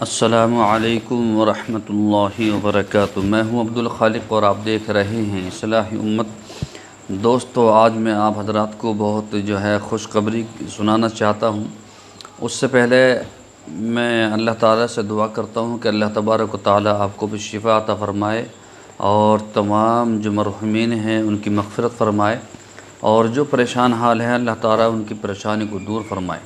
अस्सलामु अलैकुम वरहमतुल्लाहि वबरकातुहू। मैं हूं अब्दुल खालिक और आप देख रहे हैं इस्लाही उम्मत। दोस्तों, आज मैं आप हजरात को बहुत खुशखबरी सुनाना चाहता हूं। उससे पहले मैं अल्लाह ताला से दुआ करता हूं कि अल्लाह तबारक व तआला आपको भी शिफ़ा अता फ़रमाए और तमाम जो मरहुमीन हैं उनकी मग़फ़िरत फ़रमाए और जो परेशान हाल हैं अल्लाह ताला उनकी परेशानी को दूर फ़रमाए।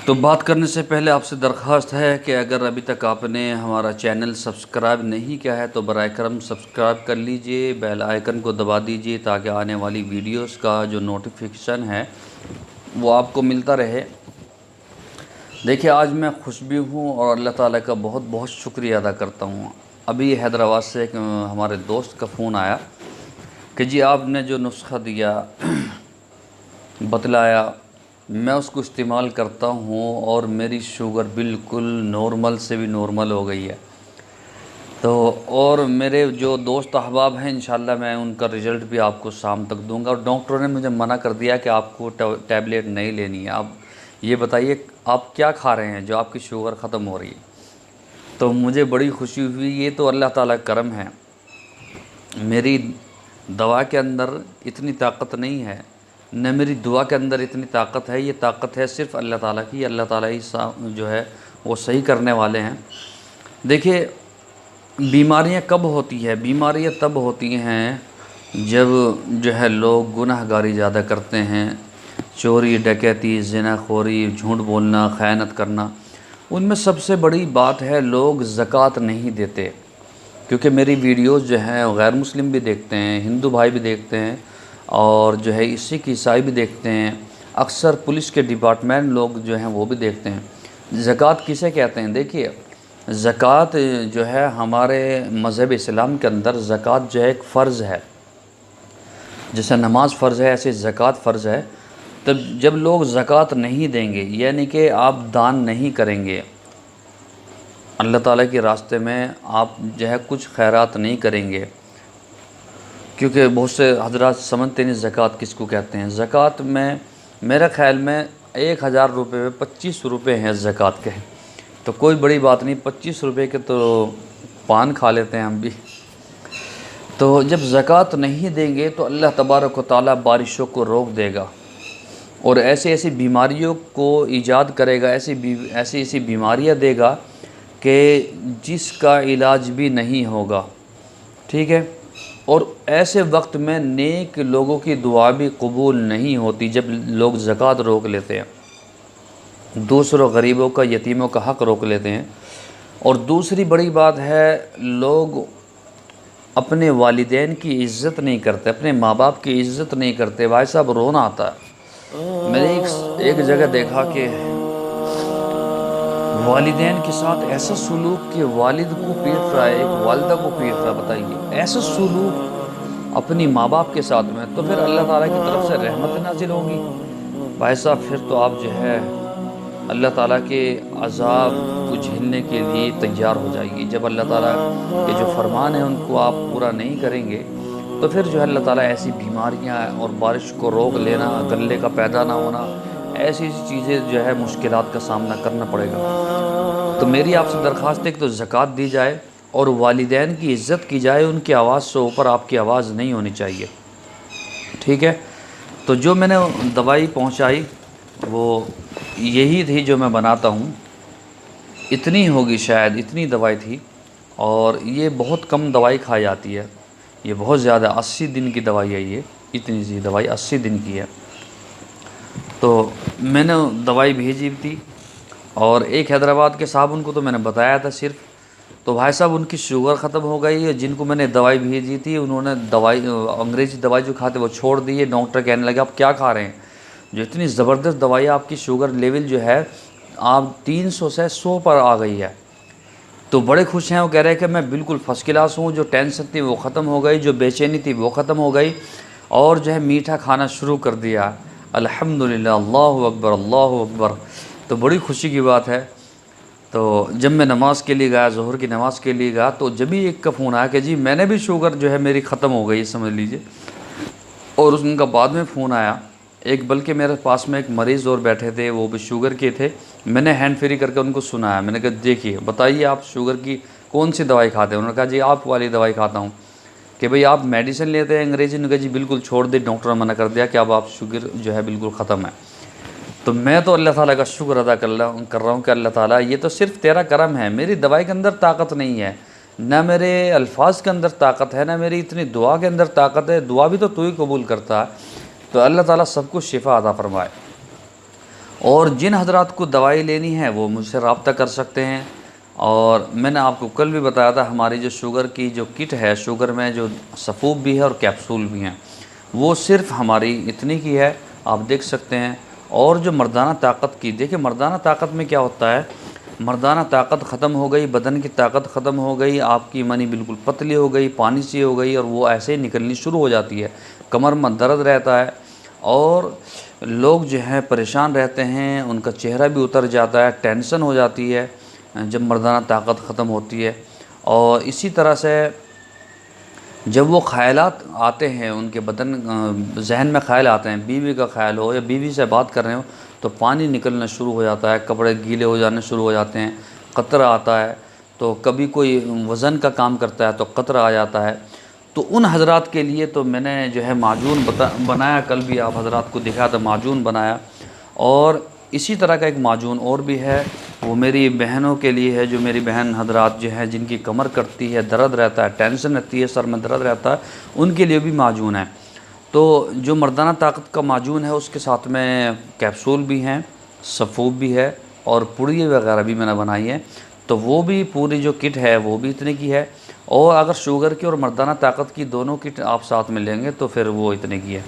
तो बात करने से पहले आपसे दरख्वास्त है कि अगर अभी तक आपने हमारा चैनल सब्सक्राइब नहीं किया है तो बराए करम सब्सक्राइब कर लीजिए, बेल आइकन को दबा दीजिए ताकि आने वाली वीडियोस का जो नोटिफिकेशन है वो आपको मिलता रहे। देखिए, आज मैं खुश भी हूँ और अल्लाह ताला का बहुत बहुत शुक्रिया अदा करता हूँ। अभी हैदराबाद से एक हमारे दोस्त का फ़ोन आया कि जी आपने जो नुस्खा दिया बतलाया, मैं उसको इस्तेमाल करता हूँ और मेरी शुगर बिल्कुल नॉर्मल से भी नॉर्मल हो गई है। तो और मेरे जो दोस्त अहबाब हैं इंशाल्लाह मैं उनका रिज़ल्ट भी आपको शाम तक दूंगा। और डॉक्टरों ने मुझे मना कर दिया कि आपको टैबलेट नहीं लेनी है। आप ये बताइए आप क्या खा रहे हैं जो आपकी शुगर ख़त्म हो रही है। तो मुझे बड़ी खुशी हुई। ये तो अल्लाह ताला का करम है। मेरी दवा के अंदर इतनी ताकत नहीं है, न मेरी दुआ के अंदर इतनी ताकत है। ये ताकत है सिर्फ़ अल्लाह ताला की। अल्लाह ताला ही जो है वो सही करने वाले हैं। देखिए, बीमारियां कब होती है? बीमारियां तब होती हैं जब जो है लोग गुनाहगारी ज़्यादा करते हैं। चोरी, डकैती, ज़िनाखोरी, झूठ बोलना, ख़यानत करना। उनमें सबसे बड़ी बात है लोग ज़कात नहीं देते। क्योंकि मेरी वीडियोस जो हैं गैर मुस्लिम भी देखते हैं, हिंदू भाई भी देखते हैं और जो है सिख ईसाई भी देखते हैं। अक्सर पुलिस के डिपार्टमेंट लोग जो हैं वो भी देखते हैं। ज़कात किसे कहते हैं? देखिए, ज़कात जो है हमारे मज़हब इस्लाम के अंदर ज़कात जो है एक फ़र्ज़ है। जैसे नमाज फ़र्ज़ है ऐसे ज़कात फ़र्ज़ है। तब जब लोग ज़कात नहीं देंगे यानी कि आप दान नहीं करेंगे, अल्लाह ताला के रास्ते में आप जो है कुछ खैरात नहीं करेंगे, क्योंकि बहुत से हजरात समझते नहीं ज़कात किसको कहते हैं। ज़कात में मेरे ख़्याल में 1000 रुपये में 25 रुपये हैं ज़कात के। तो कोई बड़ी बात नहीं, 25 रुपये के तो पान खा लेते हैं हम भी। तो जब ज़कात नहीं देंगे तो अल्लाह तबारक व तआला बारिशों को रोक देगा और ऐसी ऐसी बीमारियों को ईजाद करेगा, ऐसी ऐसी बीमारियां देगा कि जिसका इलाज भी नहीं होगा। ठीक है। और ऐसे वक्त में नेक लोगों की दुआ भी कबूल नहीं होती जब लोग ज़कात रोक लेते हैं, दूसरों गरीबों का, यतीमों का हक़ रोक लेते हैं। और दूसरी बड़ी बात है लोग अपने वालिदैन की इज़्ज़त नहीं करते, अपने माँ बाप की इज़्ज़त नहीं करते। भाई साहब, रोना आता है। मैंने एक जगह देखा कि वालिदैन के साथ ऐसा सुलूक कि वालिद को पीट रहा है, एक वालिदा को पीट रहा है। बताइए, ऐसा सुलूक अपनी माँ बाप के साथ में, तो फिर अल्लाह ताला की तरफ से रहमत नाजिल होगी। भाई साहब, फिर तो आप जो है अल्लाह ताला के अज़ाब को झेलने के लिए तैयार हो जाएगी। जब अल्लाह ताला के जो फरमान है उनको आप पूरा नहीं करेंगे तो फिर जो है अल्लाह ताला ऐसी बीमारियां और बारिश को रोक लेना, गले का पैदा ना होना, ऐसी ऐसी चीज़ें जो है मुश्किलात का सामना करना पड़ेगा। तो मेरी आपसे दरख्वास्त है कि तो ज़कात दी जाए और वालिदैन की इज़्ज़त की जाए। उनकी आवाज़ से ऊपर आपकी आवाज़ नहीं होनी चाहिए। ठीक है। तो जो मैंने दवाई पहुंचाई वो यही थी जो मैं बनाता हूं। इतनी होगी शायद, इतनी दवाई थी। और ये बहुत कम दवाई खाई जाती है, ये बहुत ज़्यादा 80 दिन की दवाई है। ये इतनी सी दवाई 80 दिन की है। तो मैंने दवाई भेजी थी और एक हैदराबाद के साहब, उनको तो मैंने बताया था सिर्फ। तो भाई साहब, उनकी शुगर ख़त्म हो गई है। जिनको मैंने दवाई भेजी थी उन्होंने दवाई, अंग्रेज़ी दवाई जो खाते वो छोड़ दी है। डॉक्टर कहने लगे आप क्या खा रहे हैं, जो इतनी ज़बरदस्त दवाई है, आपकी शुगर लेवल जो है आप 300 से 100 पर आ गई है। तो बड़े खुश हैं। वो कह रहे हैं कि मैं बिल्कुल फ़र्स्ट क्लास हूँ, जो टेंशन थी वो ख़त्म हो गई, जो बेचैनी थी वो ख़त्म हो गई और जो है मीठा खाना शुरू कर दिया। अल्हम्दुलिल्लाह, अल्लाहु अकबर, अल्लाहु अकबर। तो बड़ी खुशी की बात है। तो जब मैं नमाज़ के लिए गया, ज़ोहर की नमाज़ के लिए गया, तो जब ही एक का फ़ोन आया कि जी मैंने भी शुगर जो है मेरी ख़त्म हो गई, समझ लीजिए। और उनका बाद में फ़ोन आया एक, बल्कि मेरे पास में एक मरीज़ और बैठे थे, वो भी शुगर के थे मैंने हैंड फ्री करके उनको सुनाया। मैंने कहा देखिए बताइए आप शुगर की कौन सी दवाई खाते हैं? उन्होंने कहा जी आप वाली दवाई खाता हूँ। कि भाई आप मेडिसिन लेते हैं अंग्रेजी? ने कहा जी बिल्कुल छोड़ दी, डॉक्टर ने मना कर दिया कि अब आप शुगर जो है बिल्कुल ख़त्म है। तो मैं तो अल्लाह ताला का शुक्र अदा कर रहा हूँ कि अल्लाह ताला ये तो सिर्फ तेरा करम है, मेरी दवाई के अंदर ताकत नहीं है, ना मेरे अल्फाज के अंदर ताकत है, ना मेरी इतनी दुआ के अंदर ताकत है, दुआ भी तो तू ही कबूल करता है। तो अल्लाह ताला सबको शिफा अता फरमाए। और जिन हजरात को दवाई लेनी है वो मुझसे रब्ता कर सकते हैं। और मैंने आपको कल भी बताया था हमारी जो शुगर की जो किट है, शुगर में जो सफ़ूब भी है और कैप्सूल भी हैं, वो सिर्फ हमारी इतनी की है, आप देख सकते हैं। और जो मर्दाना ताकत की, देखिए मर्दाना ताकत में क्या होता है, मर्दाना ताकत ख़त्म हो गई, बदन की ताकत ख़त्म हो गई, आपकी मनी बिल्कुल पतली हो गई, पानी सी हो गई, और वो ऐसे ही निकलनी शुरू हो जाती है। कमर में दर्द रहता है और लोग जो हैं परेशान रहते हैं, उनका चेहरा भी उतर जाता है, टेंशन हो जाती है जब मर्दाना ताकत ख़त्म होती है। और इसी तरह से जब वो ख़यालात आते हैं उनके बदन जहन में ख़याल आते हैं, बीवी का ख़याल हो या बीवी से बात कर रहे हो तो पानी निकलना शुरू हो जाता है, कपड़े गीले हो जाने शुरू हो जाते हैं, कतरा आता है। तो कभी कोई वज़न का काम करता है तो कतरा आ जाता है। तो उन हजरात के लिए तो मैंने जो है माजून बनाया, कल भी आप हजरात को दिखाया था माजून बनाया। और इसी तरह का एक माजून और भी है, वो मेरी बहनों के लिए है, जो मेरी बहन हजरात जो है जिनकी कमर कटती है, दर्द रहता है, टेंशन रहती है, सर में दर्द रहता है, उनके लिए भी माजून है। तो जो मर्दाना ताकत का माजून है उसके साथ में कैप्सूल भी हैं, सफ़ूब भी है और पुड़िये वगैरह भी मैंने बनाई है। तो वो भी पूरी जो किट है वो भी इतने की है। और अगर शुगर की और मर्दाना ताकत की दोनों किट आप साथ में लेंगे तो फिर वो इतने की है,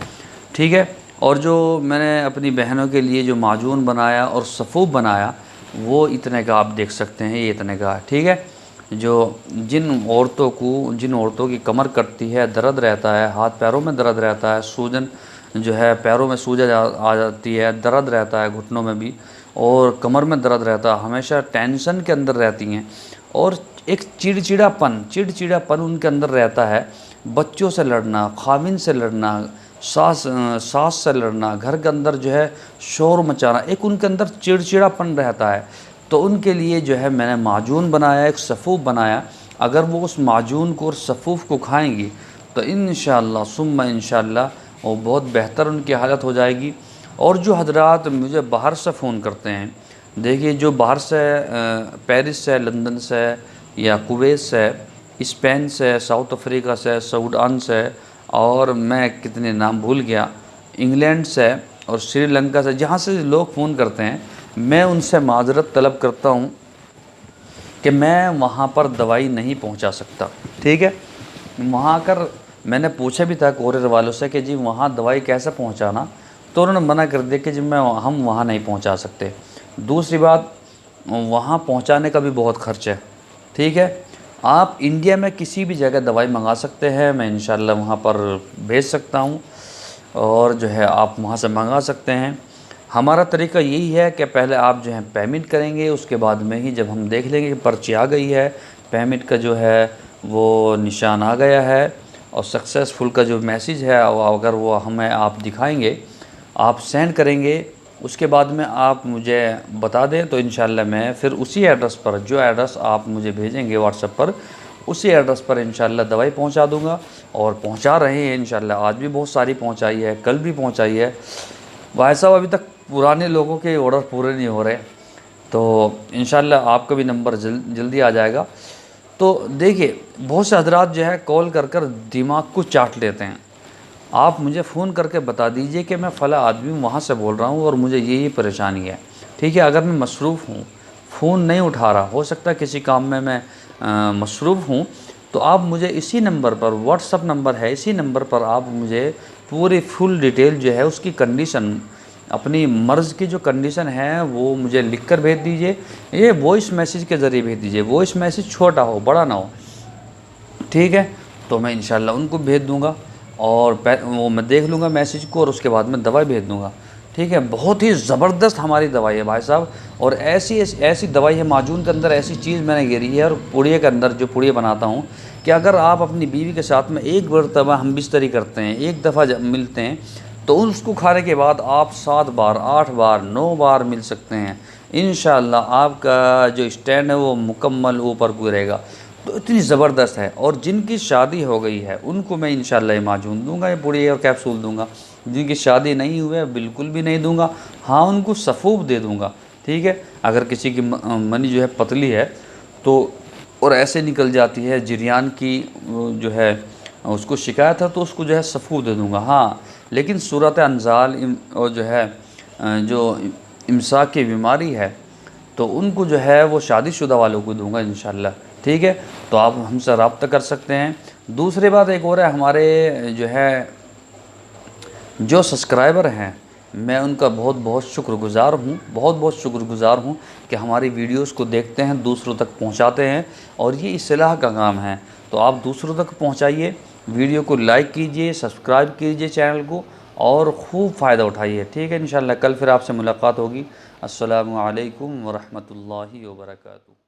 ठीक है। और जो मैंने अपनी बहनों के लिए जो माजून बनाया और सफ़ूब बनाया वो इतने का आप देख सकते हैं, ये इतने का है, ठीक है। जो जिन औरतों की कमर कटती है, दर्द रहता है, हाथ पैरों में दर्द रहता है, सूजन जो है पैरों में सूजन आ जाती है, दर्द रहता है घुटनों में भी, और कमर में दर्द रहता है, हमेशा टेंशन के अंदर रहती हैं, और एक चिड़चिड़ापन उनके अंदर रहता है, बच्चों से लड़ना, खाविन से लड़ना, सास से लड़ना, घर के अंदर जो है शोर मचाना, एक उनके अंदर चिड़चिड़ापन रहता है। तो उनके लिए जो है मैंने माजून बनाया, एक सफ़ूफ बनाया। अगर वो उस माजून को और सफ़ूफ को खाएंगी तो इंशाअल्लाह सुम्मा इंशाअल्लाह वो बहुत बेहतर उनकी हालत हो जाएगी। और जो हजरात मुझे बाहर से फ़ोन करते हैं, देखिए जो बाहर से पेरिस से, लंदन से या कुवैत से, स्पेन से, साउथ अफ्रीका से, सूडान से, और मैं कितने नाम भूल गया, इंग्लैंड से और श्रीलंका से, जहाँ से लोग फ़ोन करते हैं, मैं उनसे माजरत तलब करता हूँ कि मैं वहाँ पर दवाई नहीं पहुँचा सकता, ठीक है। वहाँ कर मैंने पूछा भी था कोरियर वालों से कि जी वहाँ दवाई कैसे पहुँचाना, तो उन्होंने मना कर दिया कि जी हम वहाँ नहीं पहुँचा सकते। दूसरी बात, वहाँ पहुँचाने का भी बहुत ख़र्च है, ठीक है। आप इंडिया में किसी भी जगह दवाई मंगा सकते हैं, मैं इंशाल्लाह वहाँ पर भेज सकता हूँ, और जो है आप वहाँ से मंगा सकते हैं। हमारा तरीका यही है कि पहले आप जो है पेमेंट करेंगे, उसके बाद में ही जब हम देख लेंगे कि पर्ची आ गई है, पेमेंट का जो है वो निशान आ गया है और सक्सेसफुल का जो मैसेज है अगर वो हमें आप दिखाएंगे, आप सेंड करेंगे, उसके बाद में आप मुझे बता दें तो इंशाल्लाह मैं फिर उसी एड्रेस पर, जो एड्रेस आप मुझे भेजेंगे व्हाट्सएप पर, उसी एड्रेस पर इंशाल्लाह दवाई पहुंचा दूंगा। और पहुंचा रहे हैं इंशाल्लाह, आज भी बहुत सारी पहुंचाई है, कल भी पहुंचाई है। भाई साहब अभी तक पुराने लोगों के ऑर्डर पूरे नहीं हो रहे, तो इंशाल्लाह आपका भी नंबर जल्दी आ जाएगा। तो देखिए बहुत से हजरात जो है कॉल कर कर दिमाग को चाट लेते हैं। आप मुझे फ़ोन करके बता दीजिए कि मैं फ़ला आदमी वहाँ से बोल रहा हूँ और मुझे ये परेशानी है, ठीक है। अगर मैं मसरूफ़ हूँ, फ़ोन नहीं उठा रहा, हो सकता है किसी काम में मैं मसरूफ़ हूँ, तो आप मुझे इसी नंबर पर, व्हाट्सअप नंबर है, इसी नंबर पर आप मुझे पूरी फुल डिटेल जो है उसकी कंडीशन, अपनी मर्ज़ की जो कंडीशन है वो मुझे लिख कर भेज दीजिए। ये वॉइस मैसेज के ज़रिए भेज दीजिए, वॉइस मैसेज छोटा हो, बड़ा ना हो, ठीक है। तो मैं इंशाल्लाह उनको भेज दूँगा और वो मैं देख लूँगा मैसेज को और उसके बाद में दवाई भेज दूँगा, ठीक है। बहुत ही ज़बरदस्त हमारी दवाई है भाई साहब, और ऐसी दवाई है माजून के अंदर, ऐसी चीज़ मैंने गिरी है, और पुड़िये के अंदर जो पुड़िये बनाता हूँ कि अगर आप अपनी बीवी के साथ में एक मरतबा हम बिस्तरी करते हैं, एक दफ़ा जब मिलते हैं, तो उसको खाने के बाद आप 7 बार, 8 बार, 9 बार मिल सकते हैं। इंशाअल्लाह आपका जो स्टैंड है वो मुकम्मल ऊपर को रहेगा। तो इतनी ज़बरदस्त है। और जिनकी शादी हो गई है उनको मैं इंशाअल्लाह ये माजून दूंगा, ये पूरी और कैप्सूल दूंगा। जिनकी शादी नहीं हुई है बिल्कुल भी नहीं दूंगा। हाँ, उनको सफ़ूब दे दूंगा, ठीक है। अगर किसी की मनी जो है पतली है तो और ऐसे निकल जाती है जरियान की जो है उसको शिकायत है तो उसको जो है सफ़ूब दे दूंगा। हाँ, लेकिन सूरत अनजाल और जो है जो इमसाक की बीमारी है तो उनको जो है वो शादीशुदा वालों को दूंगा इंशाअल्लाह, ठीक है। तो आप हमसे रब्ता कर सकते हैं। दूसरी बात एक और है, हमारे जो है जो सब्सक्राइबर हैं मैं उनका बहुत बहुत शुक्रगुज़ार हूँ, बहुत बहुत शुक्रगुज़ार हूँ कि हमारी वीडियोस को देखते हैं, दूसरों तक पहुँचाते हैं। और ये इस्लाह का काम है, तो आप दूसरों तक पहुँचाइए, वीडियो को लाइक कीजिए, सब्सक्राइब कीजिए चैनल को और ख़ूब फ़ायदा उठाइए, ठीक है। इंशाअल्लाह कल फिर आपसे मुलाकात होगी। अस्सलामु अलैकुम व रहमतुल्लाहि व बरकातुहू।